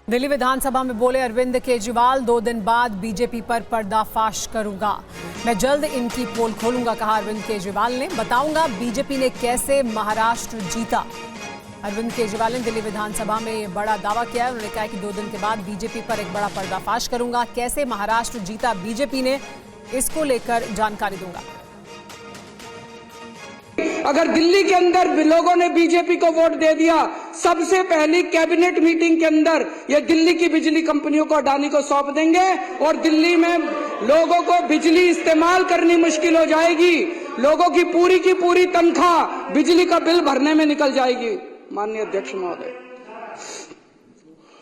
दिल्ली विधानसभा में बोले अरविंद केजरीवाल, 2 दिन बाद बीजेपी पर पर्दाफाश करूंगा, मैं जल्द इनकी पोल खोलूंगा, कहा अरविंद केजरीवाल ने। बताऊंगा बीजेपी ने कैसे महाराष्ट्र जीता। अरविंद केजरीवाल ने दिल्ली विधानसभा में बड़ा दावा किया है। उन्होंने कहा कि 2 दिन के बाद बीजेपी पर एक बड़ा पर्दाफाश करूंगा, कैसे महाराष्ट्र जीता बीजेपी ने, इसको लेकर जानकारी दूंगा। अगर दिल्ली के अंदर लोगों ने बीजेपी को वोट दे दिया, सबसे पहली कैबिनेट मीटिंग के अंदर ये दिल्ली की बिजली कंपनियों को अडानी को सौंप देंगे और दिल्ली में लोगों को बिजली इस्तेमाल करनी मुश्किल हो जाएगी। लोगों की पूरी तनख्वाह बिजली का बिल भरने में निकल जाएगी। माननीय अध्यक्ष महोदय,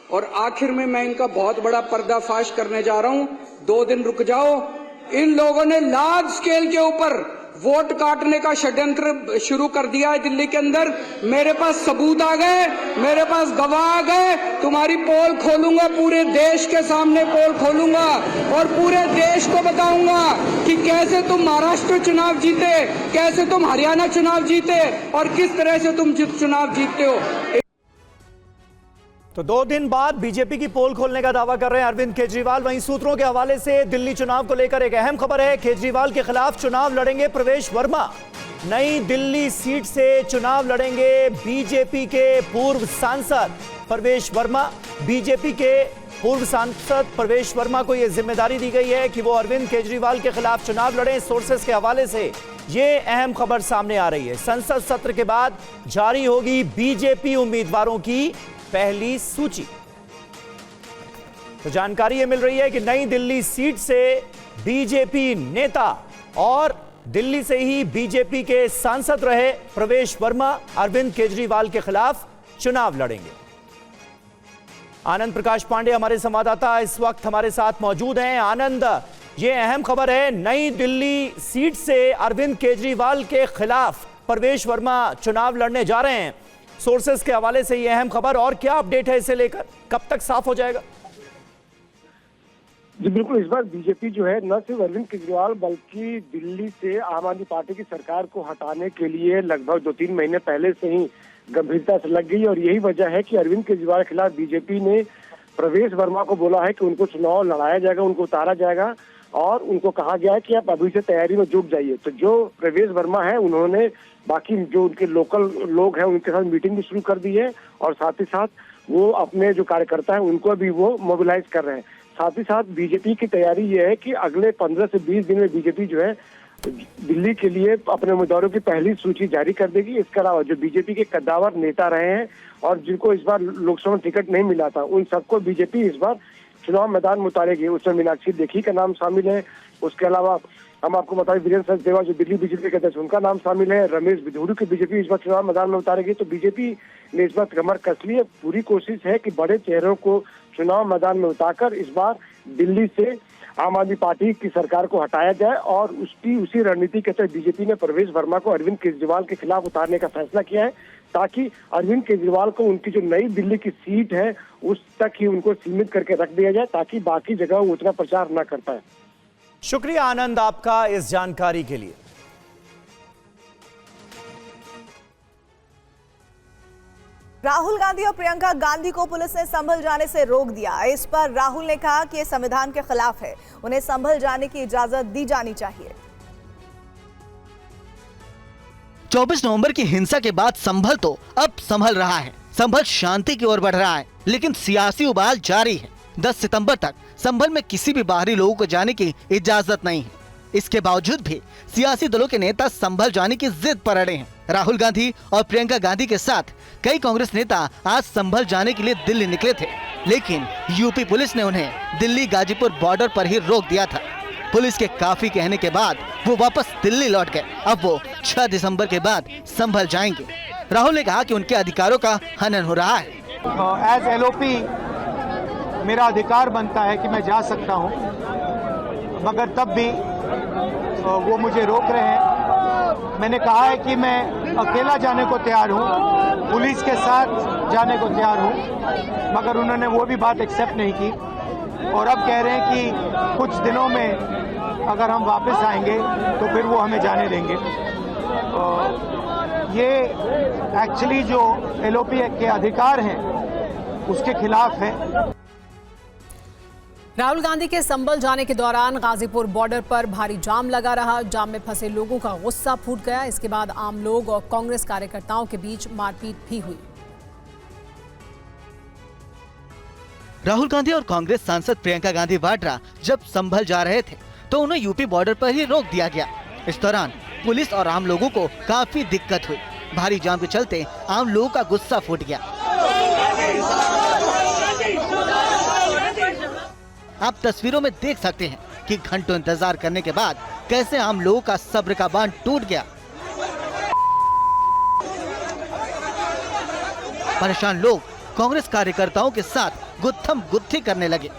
और आखिर में मैं इनका बहुत बड़ा पर्दाफाश करने जा रहा हूं। 2 दिन रुक जाओ। इन लोगों ने लार्ज स्केल के ऊपर वोट काटने का षड्यंत्र शुरू कर दिया है दिल्ली के अंदर। मेरे पास सबूत आ गए, मेरे पास गवाह आ गए। तुम्हारी पोल खोलूंगा, पूरे देश के सामने पोल खोलूंगा और पूरे देश को बताऊंगा कि कैसे तुम महाराष्ट्र चुनाव जीते, कैसे तुम हरियाणा चुनाव जीते और किस तरह से तुम चुनाव जीतते हो। तो 2 दिन बाद बीजेपी की पोल खोलने का दावा कर रहे हैं अरविंद केजरीवाल। वहीं सूत्रों के हवाले से दिल्ली चुनाव को लेकर एक अहम खबर है। केजरीवाल के खिलाफ चुनाव लड़ेंगे प्रवेश वर्मा। नई दिल्ली सीट से चुनाव लड़ेंगे बीजेपी के पूर्व सांसद प्रवेश वर्मा। बीजेपी के पूर्व सांसद प्रवेश वर्मा को यह जिम्मेदारी दी गई है कि वो अरविंद केजरीवाल के खिलाफ चुनाव लड़ें। सोर्सेस के हवाले से ये अहम खबर सामने आ रही है। संसद सत्र के बाद जारी होगी बीजेपी उम्मीदवारों की पहली सूची। तो जानकारी यह मिल रही है कि नई दिल्ली सीट से बीजेपी नेता और दिल्ली से ही बीजेपी के सांसद रहे प्रवेश वर्मा अरविंद केजरीवाल के खिलाफ चुनाव लड़ेंगे। आनंद प्रकाश पांडे हमारे संवाददाता इस वक्त हमारे साथ मौजूद हैं। आनंद, ये अहम खबर है, नई दिल्ली सीट से अरविंद केजरीवाल के खिलाफ प्रवेश वर्मा चुनाव लड़ने जा रहे हैं। सोर्सेस के हवाले से यह अहम खबर, और क्या अपडेट है इसे लेकर, कब तक साफ हो जाएगा? जी बिल्कुल, इस बार बीजेपी जो है न सिर्फ अरविंद केजरीवाल बल्कि दिल्ली से आम आदमी पार्टी की सरकार को हटाने के लिए लगभग 2-3 महीने पहले से ही गंभीरता से लग गई। और यही वजह है कि अरविंद केजरीवाल के खिलाफ बीजेपी ने प्रवेश वर्मा को बोला है कि उनको चुनाव लड़ाया जाएगा, उनको उतारा जाएगा और उनको कहा गया है कि आप अभी से तैयारी में जुट जाइए। तो जो प्रवेश वर्मा है उन्होंने बाकी जो उनके लोकल लोग हैं उनके साथ मीटिंग भी शुरू कर दी है और साथ ही साथ वो अपने जो कार्यकर्ता हैं उनको भी वो मोबिलाइज कर रहे हैं। साथ ही साथ बीजेपी की तैयारी ये है कि अगले 15 से 20 दिन में बीजेपी जो है दिल्ली के लिए अपने उम्मीदवारों की पहली सूची जारी कर देगी। इसके अलावा जो बीजेपी के कद्दावर नेता रहे हैं और जिनको इस बार लोकसभा टिकट नहीं मिला था, उन सबको बीजेपी इस बार चुनाव मैदान में उतारेगी। उसमें मीनाक्षी लेखी का नाम शामिल है। उसके अलावा हम आपको बताएं वीरेंद्र सचदेवा जो दिल्ली बीजेपी के अध्यक्ष, उनका नाम शामिल है। रमेश बिधूड़ी की बीजेपी इस बार चुनाव मैदान में उतारेगी। तो बीजेपी ने इस बार कमर कस ली है। पूरी कोशिश है कि बड़े चेहरों को चुनाव मैदान में उतारकर इस बार दिल्ली से आम आदमी पार्टी की सरकार को हटाया जाए और उसी रणनीति के तहत बीजेपी ने प्रवेश वर्मा को अरविंद केजरीवाल के खिलाफ उतारने का फैसला किया है, ताकि अरविंद केजरीवाल को उनकी जो नई दिल्ली की सीट है उस तक ही उनको सीमित करके रख दिया जाए, ताकि बाकी जगह वो उतना प्रचार न कर पाए। शुक्रिया आनंद आपका इस जानकारी के लिए। राहुल गांधी और प्रियंका गांधी को पुलिस ने संभल जाने से रोक दिया। इस पर राहुल ने कहा कि ये संविधान के खिलाफ है, उन्हें संभल जाने की इजाजत दी जानी चाहिए। 24 नवंबर की हिंसा के बाद संभल तो अब संभल रहा है। संभल शांति की ओर बढ़ रहा है, लेकिन सियासी उबाल जारी है। 10 सितंबर तक संभल में किसी भी बाहरी लोगों को जाने की इजाजत नहीं है। इसके बावजूद भी सियासी दलों के नेता संभल जाने की जिद पर अड़े हैं। राहुल गांधी और प्रियंका गांधी के साथ कई कांग्रेस नेता आज संभल जाने के लिए दिल्ली निकले थे, लेकिन यूपी पुलिस ने उन्हें दिल्ली गाजीपुर बॉर्डर पर ही रोक दिया था। पुलिस के काफी कहने के बाद वो वापस दिल्ली लौट गए। अब वो 6 दिसंबर के बाद संभल जाएंगे। राहुल ने कहा कि उनके अधिकारों का हनन हो रहा है। एज एलओपी मेरा अधिकार बनता है कि मैं जा सकता हूं, मगर तब भी वो मुझे रोक रहे हैं। मैंने कहा है कि मैं अकेला जाने को तैयार हूं, पुलिस के साथ जाने को तैयार हूं, मगर उन्होंने वो भी बात एक्सेप्ट नहीं की और अब कह रहे हैं कि कुछ दिनों में अगर हम वापस आएंगे तो फिर वो हमें जाने देंगे। ये एक्चुअली जो एलओपी के अधिकार हैं उसके खिलाफ है। राहुल गांधी के संभल जाने के दौरान गाजीपुर बॉर्डर पर भारी जाम लगा रहा। जाम में फंसे लोगों का गुस्सा फूट गया। इसके बाद आम लोग और कांग्रेस कार्यकर्ताओं के बीच मारपीट भी हुई। राहुल गांधी और कांग्रेस सांसद प्रियंका गांधी वाड्रा जब संभल जा रहे थे तो उन्हें यूपी बॉर्डर पर ही रोक दिया गया। इस दौरान पुलिस और आम लोगों को काफी दिक्कत हुई। भारी जाम के चलते आम लोगों का गुस्सा फूट गया। आप तस्वीरों में देख सकते हैं कि घंटों इंतजार करने के बाद कैसे आम लोगों का सब्र का बांध टूट गया। परेशान लोग कांग्रेस कार्यकर्ताओं के साथ गुत्थम गुत्थी करने लगे।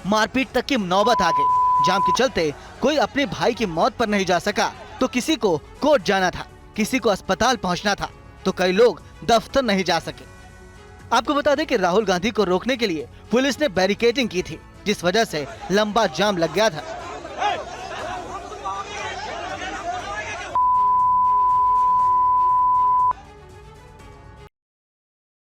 मारपीट तक की नौबत आ गई। जाम के चलते कोई अपने भाई की मौत पर नहीं जा सका तो किसी को कोर्ट जाना था, किसी को अस्पताल पहुंचना था तो कई लोग दफ्तर नहीं जा सके। आपको बता दें कि राहुल गांधी को रोकने के लिए पुलिस ने बैरिकेडिंग की थी, जिस वजह से लंबा जाम लग गया था।